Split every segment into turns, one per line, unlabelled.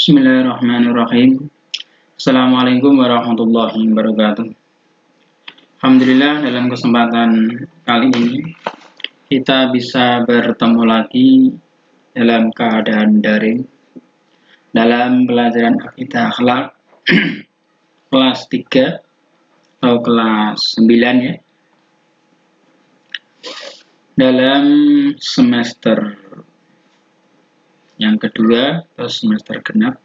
Bismillahirrahmanirrahim. Assalamualaikum warahmatullahi wabarakatuh. Alhamdulillah, dalam kesempatan kali ini kita bisa bertemu lagi dalam keadaan daring dalam pelajaran akidah akhlak kelas 3 atau kelas 9 ya, dalam semester yang kedua atau semester genap.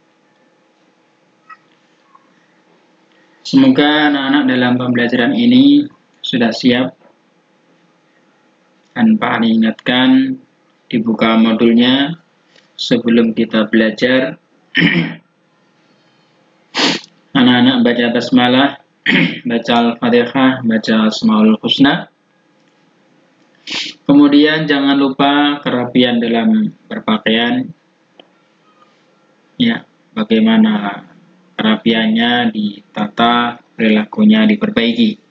Semoga anak-anak dalam pembelajaran ini sudah siap. Tanpa diingatkan, dibuka modulnya sebelum kita belajar. Anak-anak baca basmalah, baca al-fatihah, baca asmaul husna. Kemudian jangan lupa kerapian dalam berpakaian. Ya, bagaimana kerapiannya ditata, perilakunya diperbaiki.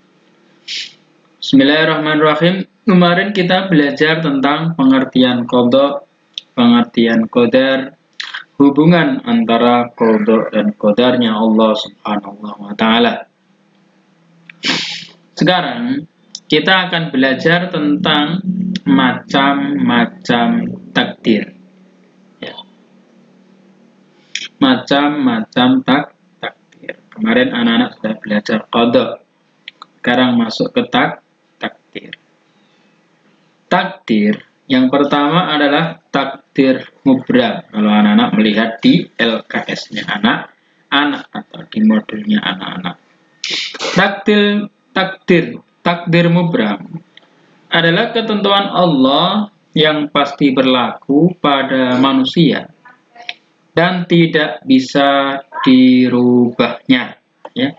Bismillahirrahmanirrahim. Kemarin kita belajar tentang pengertian qadha, pengertian qadar, hubungan antara qadha dan qadarnya Allah Subhanahu wa taala. Sekarang kita akan belajar tentang macam-macam takdir. Ya. Macam-macam takdir. Kemarin anak-anak sudah belajar qadha. Sekarang masuk ke takdir. Takdir yang pertama adalah takdir mubram. Kalau anak-anak melihat di LKS-nya anak-anak atau di modulnya anak-anak. Takdir mubram adalah ketentuan Allah yang pasti berlaku pada manusia dan tidak bisa dirubahnya, ya.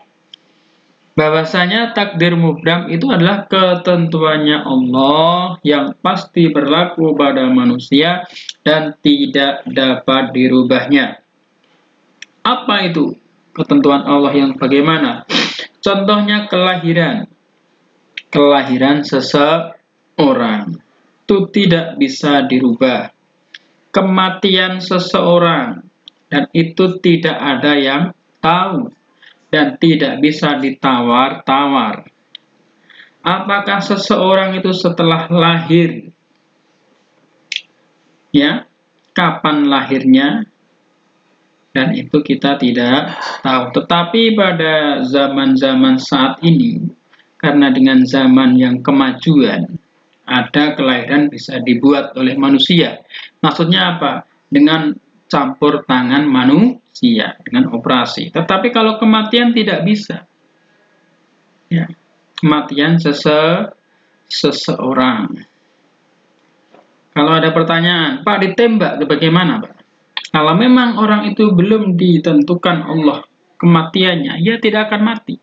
Bahwasanya takdir mubram itu adalah ketentuannya Allah yang pasti berlaku pada manusia dan tidak dapat dirubahnya. Apa itu ketentuan Allah yang bagaimana? Contohnya kelahiran seseorang itu tidak bisa dirubah. Kematian seseorang, dan itu tidak ada yang tahu dan tidak bisa ditawar-tawar. Apakah seseorang itu setelah lahir, ya, kapan lahirnya, dan itu kita tidak tahu. Tetapi pada zaman-zaman saat ini, karena dengan zaman yang kemajuan, ada kelahiran bisa dibuat oleh manusia. Maksudnya apa? Dengan campur tangan manusia, dengan operasi. Tetapi kalau kematian tidak bisa. Ya, kematian seseorang. Kalau ada pertanyaan, Pak, ditembak itu bagaimana, Pak? Kalau memang orang itu belum ditentukan Allah kematiannya, ia tidak akan mati.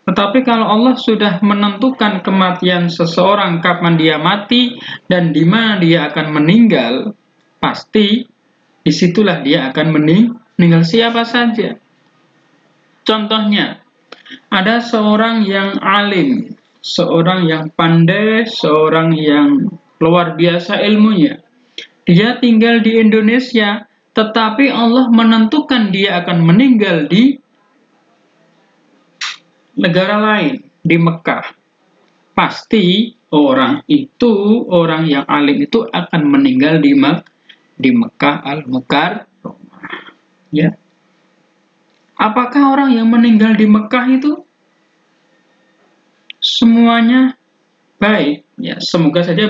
Tetapi kalau Allah sudah menentukan kematian seseorang, kapan dia mati dan di mana dia akan meninggal, pasti disitulah dia akan meninggal, siapa saja. Contohnya, ada seorang yang alim, seorang yang pandai, seorang yang luar biasa ilmunya. Dia tinggal di Indonesia, tetapi Allah menentukan dia akan meninggal di negara lain, di Mekah. Pasti orang yang alim itu akan meninggal di Mekah Al-Mukarramah. Ya. Apakah orang yang meninggal di Mekah itu semuanya baik? Ya, semoga saja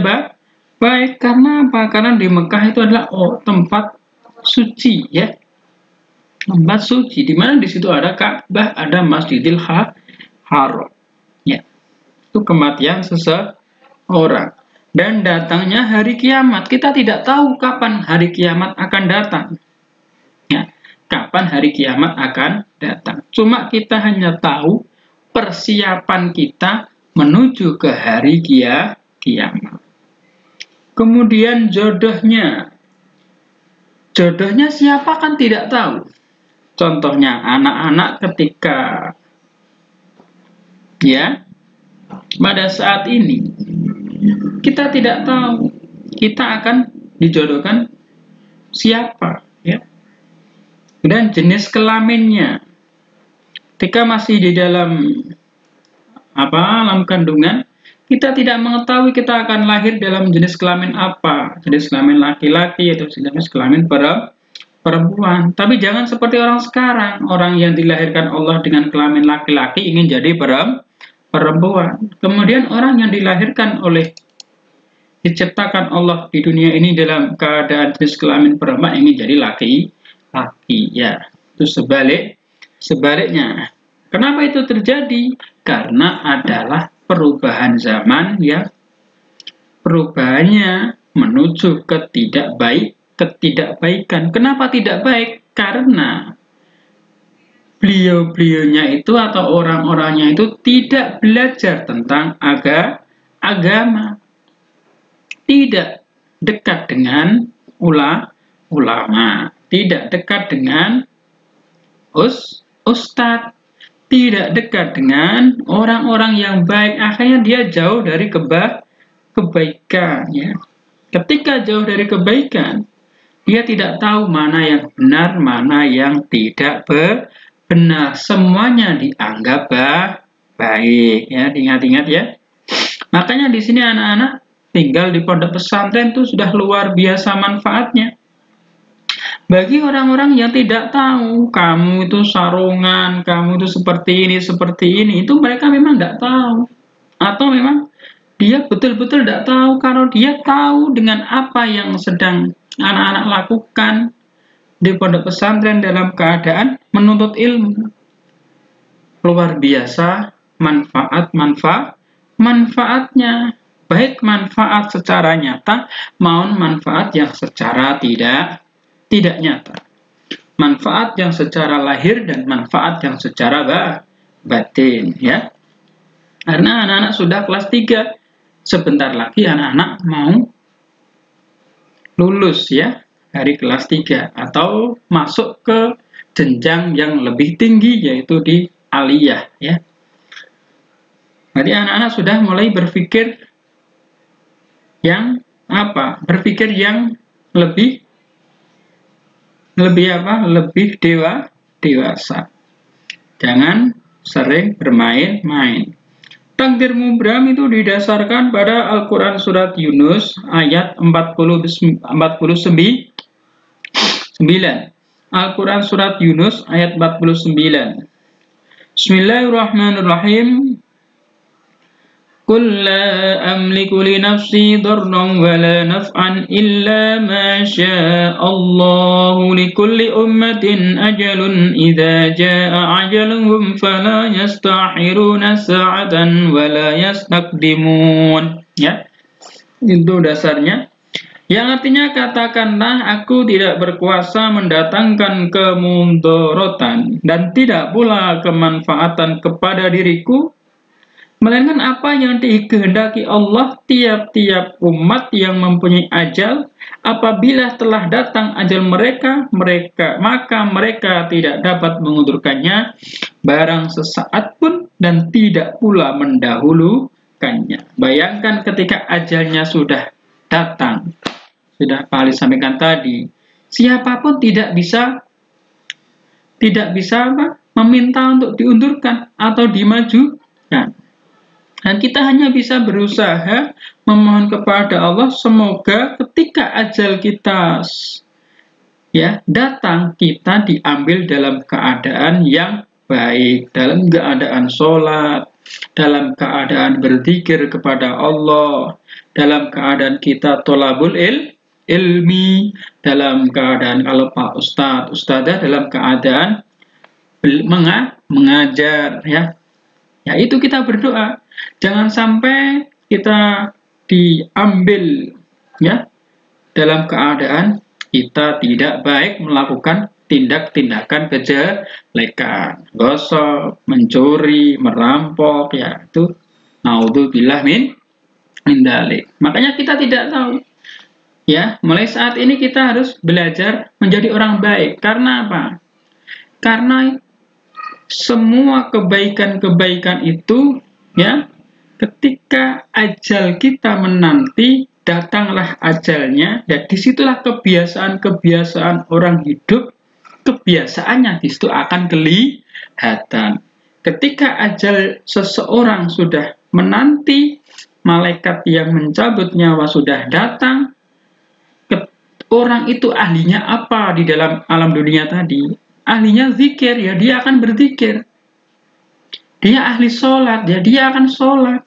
baik. Karena apa? Karena di Mekah itu adalah tempat suci, ya. Tempat suci, di mana di situ ada Ka'bah, ada Masjidil Haram. Ya. Itu kematian seseorang. Dan datangnya hari kiamat. Kita tidak tahu kapan hari kiamat akan datang. Ya. Kapan hari kiamat akan datang. Cuma kita hanya tahu persiapan kita menuju ke hari kiamat. Kemudian jodohnya siapa kan tidak tahu. Contohnya anak-anak ketika, ya, pada saat ini kita tidak tahu kita akan dijodohkan siapa, ya. Kemudian jenis kelaminnya. Ketika masih di dalam kandungan, kita tidak mengetahui kita akan lahir dalam jenis kelamin apa, jenis kelamin laki-laki atau jenis kelamin perempuan. Tapi jangan seperti orang sekarang, orang yang dilahirkan Allah dengan kelamin laki-laki ingin jadi perempuan. Kemudian orang yang dilahirkan diciptakan Allah di dunia ini dalam keadaan jenis kelamin perempuan ingin jadi laki-laki. Ya, itu sebaliknya. Kenapa itu terjadi? Karena adalah perubahan zaman, ya. Perubahannya menuju ketidakbaikan. Kenapa tidak baik? Karena beliau-beliaunya itu atau orang-orangnya itu tidak belajar tentang agama. Tidak dekat dengan ulama, tidak dekat dengan ustadz, tidak dekat dengan orang-orang yang baik, akhirnya dia jauh dari kebaikan, ya. Ketika jauh dari kebaikan, dia tidak tahu mana yang benar, mana yang tidak benar. Semuanya dianggap baik, ya. Ingat-ingat, ya. Makanya di sini anak-anak tinggal di pondok pesantren itu sudah luar biasa manfaatnya. Bagi orang-orang yang tidak tahu kamu itu sarungan, kamu itu seperti ini, itu mereka memang tidak tahu. Atau memang dia betul-betul tidak tahu, kalau dia tahu dengan apa yang sedang anak-anak lakukan di pondok pesantren dalam keadaan menuntut ilmu. Luar biasa manfaatnya. Baik manfaat secara nyata maupun manfaat yang secara tidak nyata. Manfaat yang secara lahir dan manfaat yang secara batin, ya. Karena anak-anak sudah kelas 3. Sebentar lagi anak-anak mau lulus, ya, dari kelas 3 atau masuk ke jenjang yang lebih tinggi yaitu di aliyah, ya. Jadi anak-anak sudah mulai berpikir yang lebih dewasa. Jangan sering bermain-main. Takdir mubram itu didasarkan pada Al-Quran surat Yunus ayat 49. Al-Quran surat Yunus ayat 49. Bismillahirrahmanirrahim. Qul la amliku li nafsi darran wa la naf'an illa ma syaa Allahu li kulli ummatin ajalun idza jaa ajaluhum fala yastakhiruna sa'atan wa la yastaqdimun. Ya. Itu dasarnya. Yang artinya katakanlah aku tidak berkuasa mendatangkan kemudorotan dan tidak pula kemanfaatan kepada diriku, melainkan apa yang dikehendaki Allah. Tiap-tiap umat yang mempunyai ajal, apabila telah datang ajal mereka maka mereka tidak dapat mengundurkannya barang sesaat pun dan tidak pula mendahulukannya. Bayangkan ketika ajalnya sudah datang, sudah Pak Ali sampaikan tadi, siapapun tidak bisa meminta untuk diundurkan atau dimajukan. Dan kita hanya bisa berusaha memohon kepada Allah semoga ketika ajal kita datang, kita diambil dalam keadaan yang baik, dalam keadaan sholat, dalam keadaan berzikir kepada Allah, dalam keadaan kita tolabul ilmi, dalam keadaan kalau Pak Ustadzah dalam keadaan mengajar, ya itu kita berdoa. Jangan sampai kita diambil dalam keadaan kita tidak baik melakukan tindakan kejelekan, gosok, mencuri, merampok, itu naudzubillah min dalik. Makanya kita tidak tahu. Mulai saat ini kita harus belajar menjadi orang baik. Karena apa? Karena semua kebaikan-kebaikan itu ketika ajal kita menanti, datanglah ajalnya, dan disitulah kebiasaan-kebiasaan orang hidup kebiasaannya di situ akan kelihatan. Ketika ajal seseorang sudah menanti, malaikat yang mencabut nyawa sudah datang, orang itu ahlinya apa di dalam alam dunia tadi? Ahlinya zikir, ya dia akan berzikir. Dia ahli sholat, ya dia akan sholat.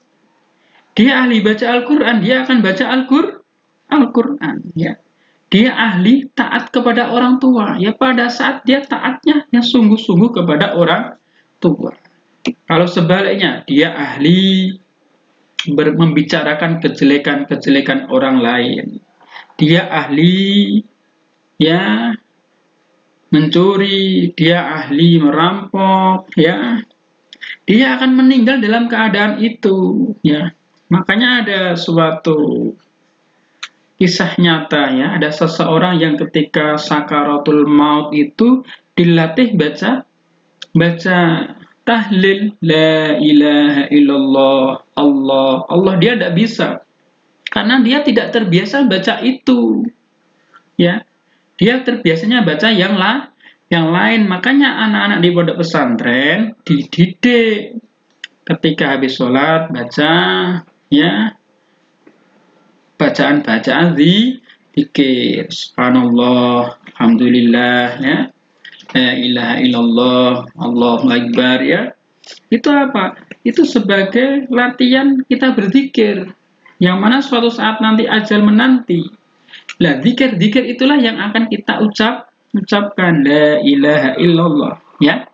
Dia ahli baca Al-Quran, dia akan baca Al-Quran. Ya. Dia ahli taat kepada orang tua. Ya pada saat dia taatnya, ya sungguh-sungguh kepada orang tua. Kalau sebaliknya, dia ahli membicarakan kejelekan-kejelekan orang lain. Dia ahli ya mencuri, dia ahli merampok, ya. Dia akan meninggal dalam keadaan itu, ya. Makanya ada suatu kisah nyata, ya. Ada seseorang yang ketika sakaratul maut itu dilatih baca tahlil la ilaha illallah Allah. Dia tidak bisa karena dia tidak terbiasa baca itu, ya. Dia terbiasanya baca yang lain. Makanya anak-anak di pondok pesantren dididik ketika habis sholat baca, ya, bacaan zikir, subhanallah, alhamdulillah, ya, la ilaha illallah, Allahu akbar, ya. Itu apa? Itu sebagai latihan kita berzikir, yang mana suatu saat nanti ajal menanti. Lah, zikir itulah yang akan kita ucapkan la ilaha illallah, ya.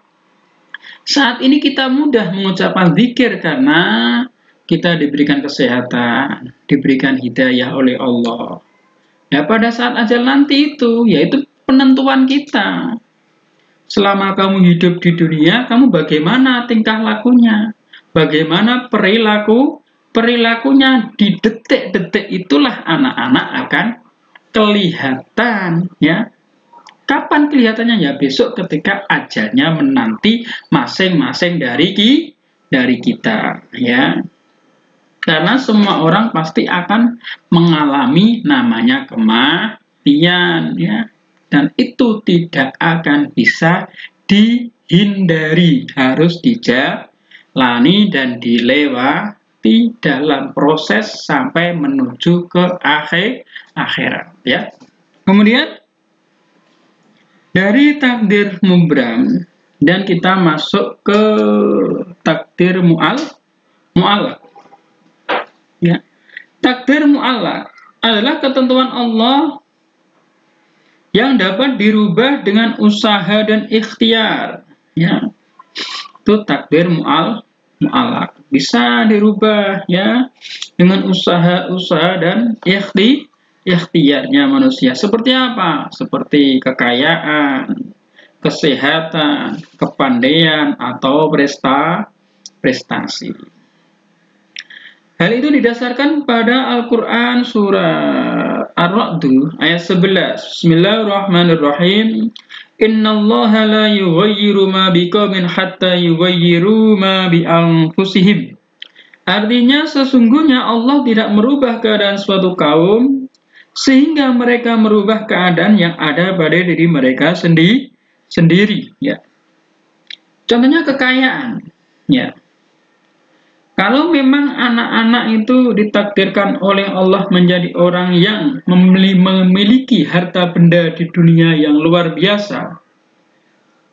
Saat ini kita mudah mengucapkan zikir karena kita diberikan kesehatan, diberikan hidayah oleh Allah. Nah, pada saat ajal nanti itu, yaitu penentuan kita. Selama kamu hidup di dunia, kamu bagaimana tingkah lakunya? Bagaimana perilakunya di detik-detik itulah anak-anak akan kelihatan, ya. Kapan kelihatannya? Ya besok ketika ajalnya menanti masing-masing dari kita, ya. Karena semua orang pasti akan mengalami namanya kematian, ya. Dan itu tidak akan bisa dihindari, harus dijalani dan dilewati dalam proses sampai menuju ke akhirat, ya. Kemudian dari takdir mubram dan kita masuk ke takdir mu'allaq. Ya. Takdir mu'allaq adalah ketentuan Allah yang dapat dirubah dengan usaha dan ikhtiar, ya. Itu takdir mu'allaq, bisa dirubah, ya, dengan usaha dan ikhtiarnya manusia. Seperti apa? Seperti kekayaan, kesehatan, kepandaian, atau prestasi. Hal itu didasarkan pada Al-Quran surah Ar-Ra'd ayat 11. Bismillahirrahmanirrahim. Innallaha la yughayyiru ma biqaumin hatta yughayyiru ma bi anfusihim. Artinya sesungguhnya Allah tidak merubah keadaan suatu kaum sehingga mereka merubah keadaan yang ada pada diri mereka sendiri, ya. Contohnya kekayaan, ya. Kalau memang anak-anak itu ditakdirkan oleh Allah menjadi orang yang memiliki harta benda di dunia yang luar biasa,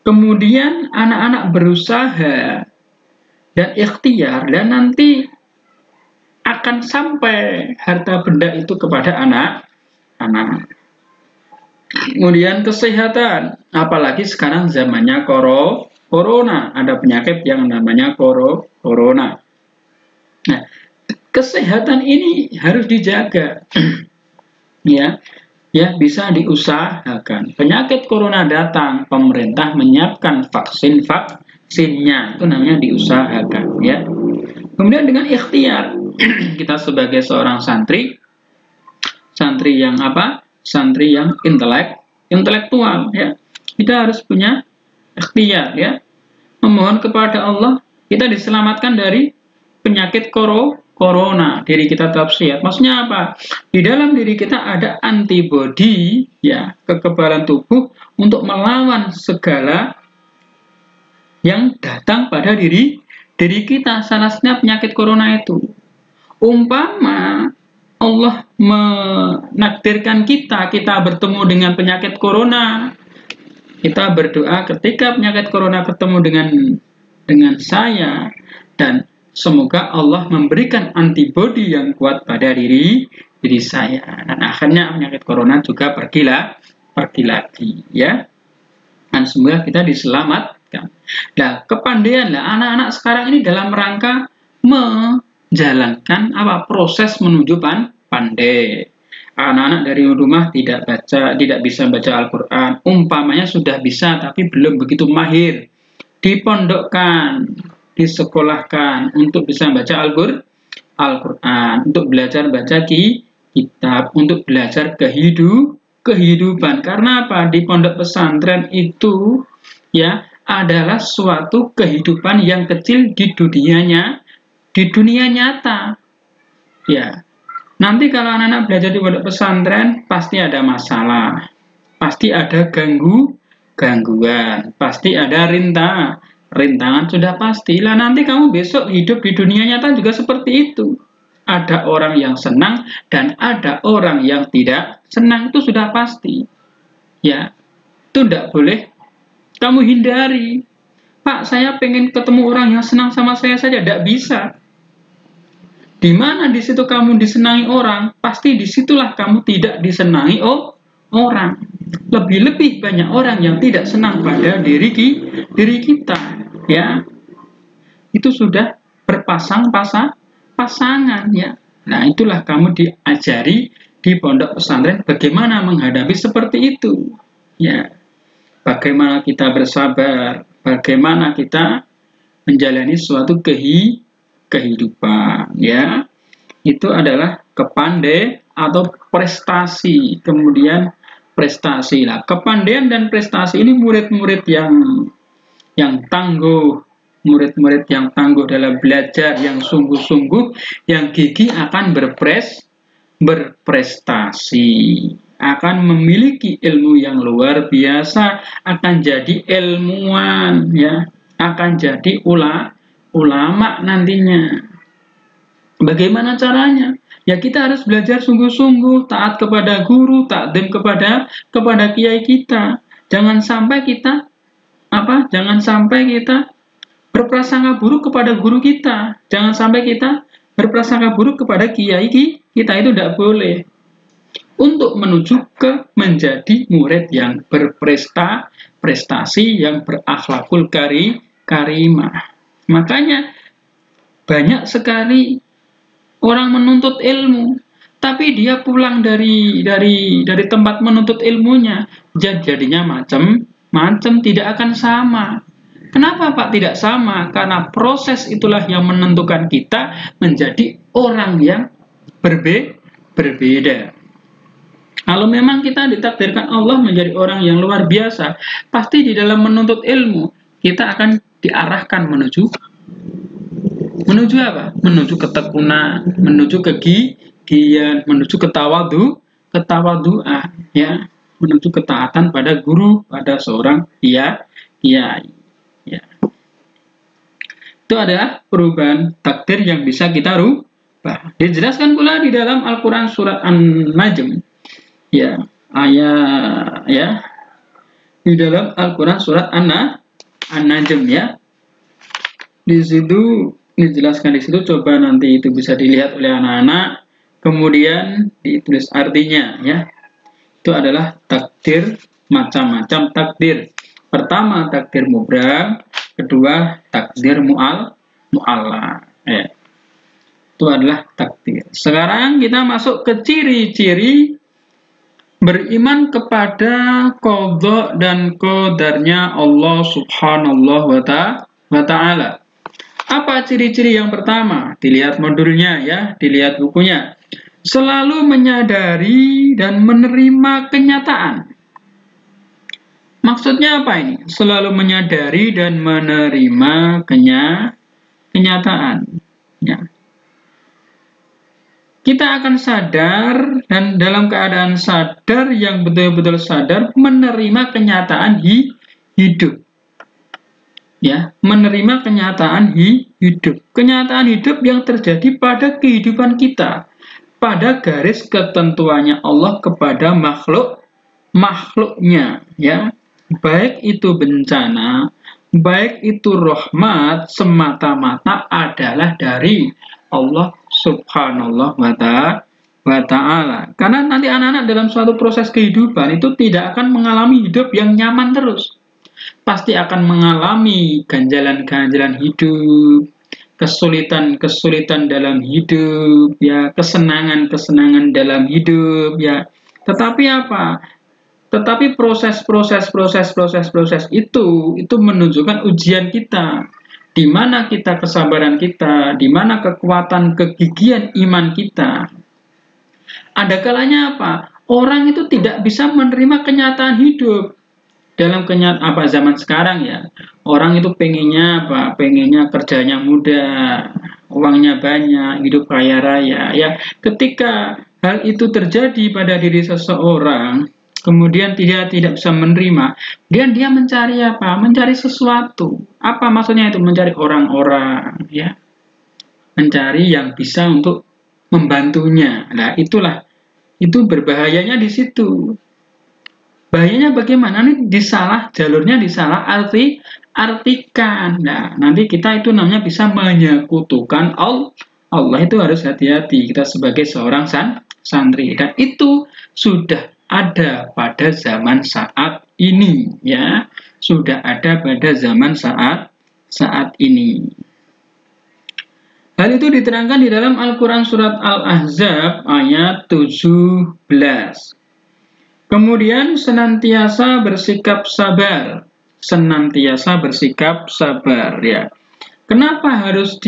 kemudian anak-anak berusaha dan ikhtiar, dan nanti akan sampai harta benda itu kepada anak. Kemudian kesehatan, apalagi sekarang zamannya corona, ada penyakit yang namanya corona. Nah, kesehatan ini harus dijaga, ya bisa diusahakan. Penyakit corona datang, pemerintah menyiapkan vaksinnya, itu namanya diusahakan, ya. Kemudian dengan ikhtiar, kita sebagai seorang santri yang apa? Santri yang intelektual, ya. Kita harus punya ikhtiar, ya. Memohon kepada Allah, kita diselamatkan dari penyakit corona, diri kita tetap sehat. Maksudnya apa? Di dalam diri kita ada antibodi, ya, kekebalan tubuh untuk melawan segala yang datang pada diri kita. Salah satunya penyakit corona itu. Umpama Allah menakdirkan kita bertemu dengan penyakit corona, kita berdoa ketika penyakit corona ketemu dengan saya, dan semoga Allah memberikan antibodi yang kuat pada diri saya, dan akhirnya penyakit corona juga pergi lagi, ya. Dan semoga kita diselamatkan. Nah, kepandaian lah anak-anak sekarang ini dalam rangka menjalankan proses menuju pandai. Anak-anak dari rumah tidak bisa baca Al-Quran, umpamanya sudah bisa tapi belum begitu mahir, dipondokkan, disekolahkan untuk bisa baca Al-Quran, untuk belajar baca kitab, untuk belajar kehidupan. Karena apa? Di pondok pesantren itu, ya, adalah suatu kehidupan yang kecil di dunia nyata, ya. Nanti kalau anak-anak belajar di pondok pesantren, pasti ada masalah, pasti ada gangguan, pasti ada rintangan, sudah pastilah. Nanti kamu besok hidup di dunia nyata juga seperti itu. Ada orang yang senang dan ada orang yang tidak senang, itu sudah pasti, ya. Itu tidak boleh kamu hindari. Pak, saya pengen ketemu orang yang senang sama saya saja, tidak bisa. Di mana di situ kamu disenangi orang, pasti disitulah kamu tidak disenangi orang. Lebih-lebih banyak orang yang tidak senang pada diri kita, ya. Itu sudah pasangan, ya. Nah, itulah kamu diajari di pondok pesantren bagaimana menghadapi seperti itu, ya. Bagaimana kita bersabar, bagaimana kita menjalani suatu kehidupan, ya. Itu adalah kepandaian atau prestasi. Kemudian prestasi lah, kepandaian dan prestasi ini murid-murid yang tangguh, murid-murid yang tangguh dalam belajar, yang sungguh-sungguh, yang gigih akan berprestasi, akan memiliki ilmu yang luar biasa, akan jadi ilmuwan, ya, akan jadi ulama nantinya. Bagaimana caranya? Ya, kita harus belajar sungguh-sungguh, taat kepada guru, takdim kepada kiai kita. Jangan sampai kita berprasangka buruk kepada guru kita. Jangan sampai kita berprasangka buruk kepada kiai kita, itu tidak boleh. Untuk menuju ke menjadi murid yang berprestasi, yang berakhlakul karimah. Makanya banyak sekali orang menuntut ilmu, tapi dia pulang dari tempat menuntut ilmunya, jadinya macam-macam, tidak akan sama. Kenapa, Pak, tidak sama? Karena proses itulah yang menentukan kita menjadi orang yang berbeda. Kalau memang kita ditakdirkan Allah menjadi orang yang luar biasa, pasti di dalam menuntut ilmu kita akan diarahkan menuju apa? Menuju ketekunan, menuju kegigihan, menuju ketawaduan, ya, menuju ketaatan pada guru, pada seorang kiai, ya. Itu adalah perubahan takdir yang bisa kita rubah. Dijelaskan pula di dalam Al-Quran surat An-Najm, ya, ayat, ya, di dalam Al-Quran surat An-Najm, ya. Di situ dijelaskan, di situ coba nanti itu bisa dilihat oleh anak-anak, kemudian ditulis artinya, ya. Itu adalah takdir, macam-macam takdir. Pertama takdir mubram, kedua takdir mu'alla, ya. Itu adalah takdir. Sekarang kita masuk ke ciri-ciri beriman kepada qadha dan qadarnya Allah Subhanahu wa ta'ala. Apa ciri-ciri yang pertama? Dilihat modulnya, ya, dilihat bukunya. Selalu menyadari dan menerima kenyataan. Maksudnya apa ini? Selalu menyadari dan menerima kenyataan, ya. kita akan sadar, dan dalam keadaan sadar yang betul-betul sadar menerima kenyataan hidup. Ya, menerima kenyataan hidup. Kenyataan hidup yang terjadi pada kehidupan kita, pada garis ketentuannya Allah kepada makhluknya, ya. Baik itu bencana, baik itu rahmat, semata-mata adalah dari Allah Subhanallah wa ta'ala. Karena nanti anak-anak dalam suatu proses kehidupan itu tidak akan mengalami hidup yang nyaman terus. Pasti akan mengalami ganjalan-ganjalan hidup, kesulitan-kesulitan dalam hidup, ya, kesenangan-kesenangan dalam hidup, ya. Tetapi apa? Tetapi proses itu menunjukkan ujian kita. Di mana kita kesabaran kita, di mana kekuatan kegigihan iman kita. Ada kalanya apa? Orang itu tidak bisa menerima kenyataan hidup. Dalam zaman sekarang, ya, orang itu pengennya apa? Pengennya kerjanya mudah, uangnya banyak, hidup kaya raya, ya. Ketika hal itu terjadi pada diri seseorang, kemudian dia tidak bisa menerima, dia mencari apa? Mencari sesuatu. Apa maksudnya itu? Mencari orang-orang, ya, mencari yang bisa untuk membantunya. Nah, itu berbahayanya di situ. Bahayanya bagaimana? Nih jalurnya disalah artikan. Nah, nanti kita itu namanya bisa menyekutukan Allah. Itu harus hati-hati kita sebagai seorang santri. Dan itu sudah ada pada zaman saat ini, ya. Sudah ada pada zaman saat ini. Hal itu diterangkan di dalam Al-Quran surat Al-Ahzab ayat 17. Kemudian senantiasa bersikap sabar, ya. Kenapa harus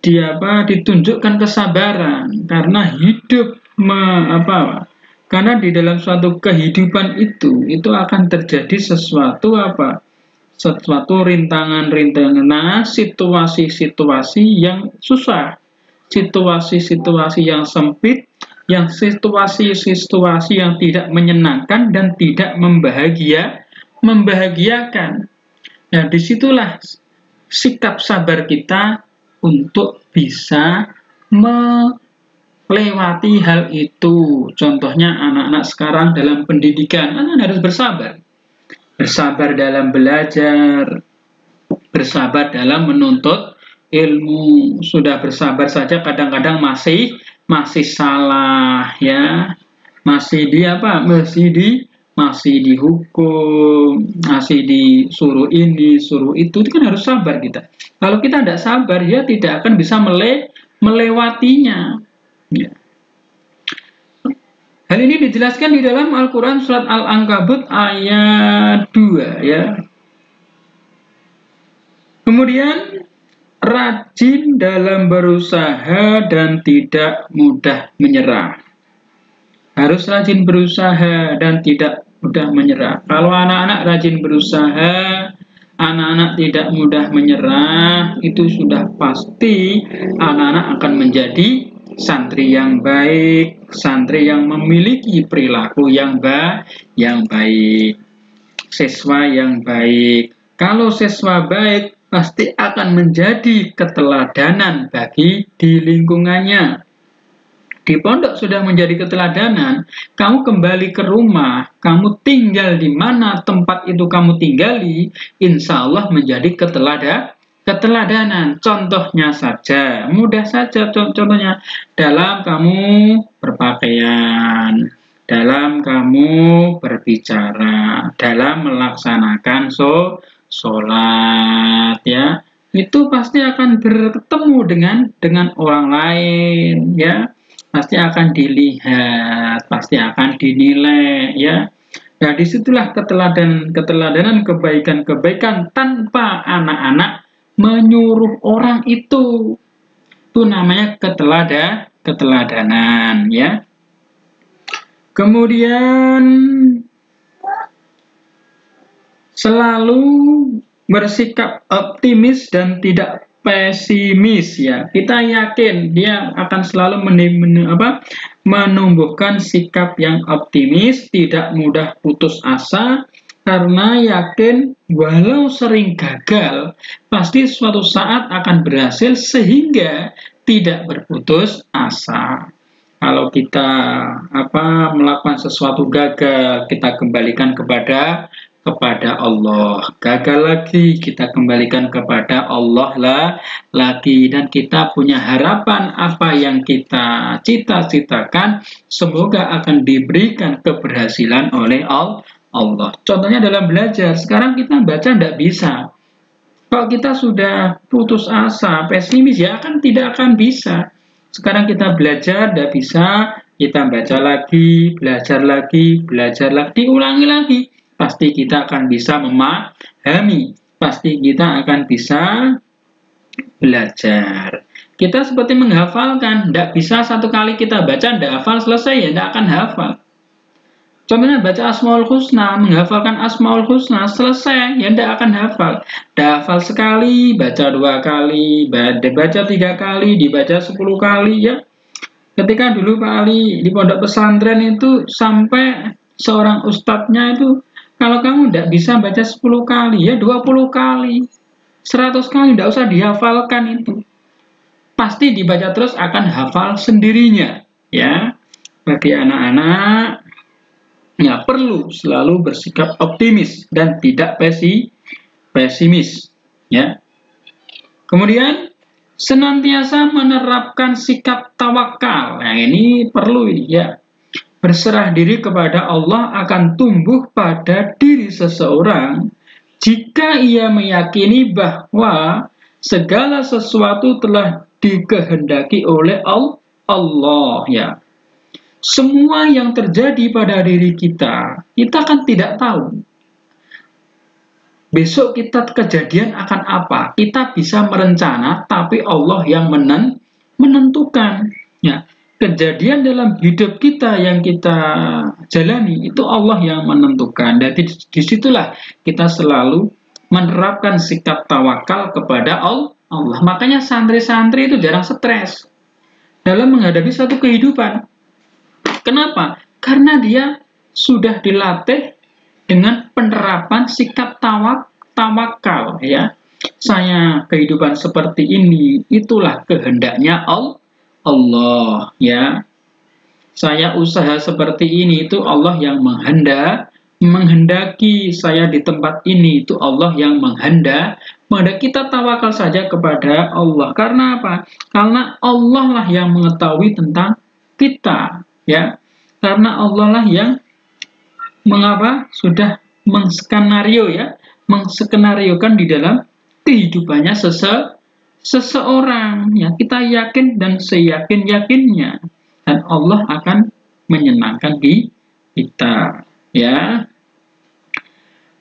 ditunjukkan kesabaran? Karena karena di dalam suatu kehidupan itu akan terjadi sesuatu rintangan, situasi-situasi yang susah, situasi-situasi yang sempit, yang situasi-situasi yang tidak menyenangkan dan tidak membahagiakan. Nah, disitulah sikap sabar kita untuk bisa melewati hal itu. Contohnya anak-anak sekarang dalam pendidikan, anak harus bersabar. Bersabar dalam belajar, bersabar dalam menuntut ilmu. Sudah bersabar saja kadang-kadang masih salah, ya, masih dihukum, masih disuruh ini, suruh itu kan harus sabar kita. Kalau kita tidak sabar, ya tidak akan bisa melewatinya, ya. Hal ini dijelaskan di dalam Al-Quran surat Al-Ankabut ayat 2, ya. Kemudian rajin dalam berusaha dan tidak mudah menyerah. Harus rajin berusaha dan tidak mudah menyerah. Kalau anak-anak rajin berusaha, anak-anak tidak mudah menyerah, itu sudah pasti anak-anak akan menjadi santri yang baik, santri yang memiliki perilaku yang baik, siswa yang baik. Kalau siswa baik, pasti akan menjadi keteladanan bagi di lingkungannya. Di pondok sudah menjadi keteladanan, kamu kembali ke rumah, kamu tinggal di mana tempat itu kamu tinggali, insya Allah menjadi keteladanan. Contohnya saja, mudah saja contohnya, dalam kamu berpakaian, dalam kamu berbicara, dalam melaksanakan sholat, ya, itu pasti akan bertemu dengan orang lain, ya, pasti akan dilihat, pasti akan dinilai, ya. Nah, disitulah keteladanan, kebaikan-kebaikan tanpa anak-anak menyuruh orang itu namanya keteladanan, ya. Kemudian selalu bersikap optimis dan tidak pesimis ya. Kita yakin dia akan selalu menumbuhkan sikap yang optimis, tidak mudah putus asa, karena yakin walau sering gagal, pasti suatu saat akan berhasil sehingga tidak berputus asa. Kalau kita melakukan sesuatu gagal, kita kembalikan kepada Allah. Gagal lagi, kita kembalikan kepada Allah lagi. Dan kita punya harapan apa yang kita cita-citakan, semoga akan diberikan keberhasilan oleh Allah. Contohnya dalam belajar, sekarang kita baca tidak bisa. Kalau kita sudah putus asa, pesimis, ya kan tidak akan bisa. Sekarang kita belajar, tidak bisa, kita baca lagi, belajar lagi, diulangi lagi. Pasti kita akan bisa memahami, pasti kita akan bisa belajar. Kita seperti menghafalkan, tidak bisa satu kali kita baca, tidak hafal, selesai ya, tidak akan hafal. Contohnya baca Asmaul Husna, menghafalkan Asmaul Husna, selesai, ya tidak akan hafal. Tidak hafal sekali, baca 2 kali, baca 3 kali, dibaca 10 kali, ya. Ketika dulu Pak Ali di pondok pesantren itu, sampai seorang ustadznya itu, kalau kamu tidak bisa baca 10 kali, ya 20 kali, 100 kali, tidak usah dihafalkan itu. Pasti dibaca terus akan hafal sendirinya, ya. Bagi anak-anak, ya perlu selalu bersikap optimis dan tidak pesimis, ya. Kemudian senantiasa menerapkan sikap tawakal. Nah, ini perlu ini, ya. Berserah diri kepada Allah akan tumbuh pada diri seseorang jika ia meyakini bahwa segala sesuatu telah dikehendaki oleh Allah, ya. Semua yang terjadi pada diri kita kan tidak tahu. Besok kita kejadian akan apa? Kita bisa merencana, tapi Allah yang menentukan, ya. Kejadian dalam hidup kita yang kita jalani itu Allah yang menentukan. Dan disitulah kita selalu menerapkan sikap tawakal kepada Allah. Makanya santri-santri itu jarang stres dalam menghadapi suatu kehidupan. Kenapa? Karena dia sudah dilatih dengan penerapan sikap tawakal, ya. Saya kehidupan seperti ini, itulah kehendaknya Allah, ya. Saya usaha seperti ini, itu Allah yang menghendaki saya di tempat ini, itu Allah yang menghendaki. Maka kita tawakal saja kepada Allah. Karena apa? Karena Allah lah yang mengetahui tentang kita, ya. Karena Allah lah yang sudah menskenariokan di dalam kehidupannya seseorang, ya. Kita yakin dan seyakin-yakinnya, dan Allah akan menyenangkan kita, ya.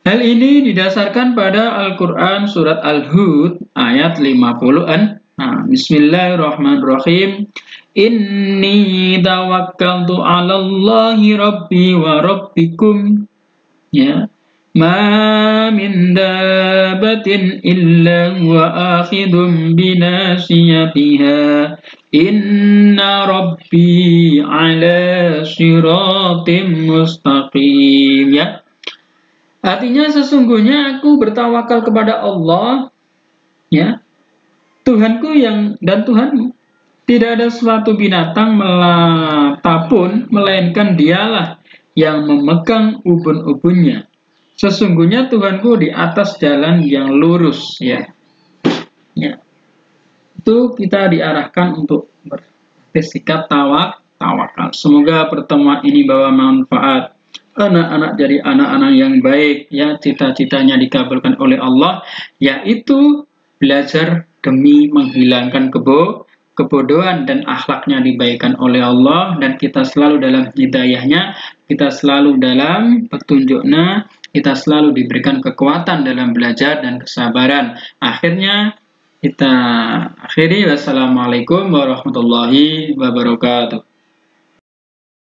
Hal ini didasarkan pada Al-Quran surat Al-Hud ayat 50-an. Bismillahirrahmanirrahim. Inni tawakkaltu 'alallahi rabbi wa rabbikum, ya. Ma min dabatin illa huwa akhidun binasiyatiha. Inna rabbi 'ala siratim mustaqim, ya. Artinya sesungguhnya aku bertawakal kepada Allah, ya, Tuhanku dan Tuhanmu. Tidak ada suatu binatang melapapun, melainkan dialah yang memegang ubun-ubunnya. Sesungguhnya Tuhanku di atas jalan yang lurus, ya. Itu kita diarahkan untuk bersikap tawakal. Semoga pertemuan ini bawa manfaat. Anak-anak jadi anak-anak yang baik, ya. Cita-citanya dikabulkan oleh Allah, yaitu belajar demi menghilangkan kebodohan dan akhlaknya dibaikan oleh Allah, dan kita selalu dalam hidayahnya, kita selalu dalam petunjuknya, kita selalu diberikan kekuatan dalam belajar dan kesabaran. Akhirnya kita akhiri. Wassalamualaikum warahmatullahi wabarakatuh.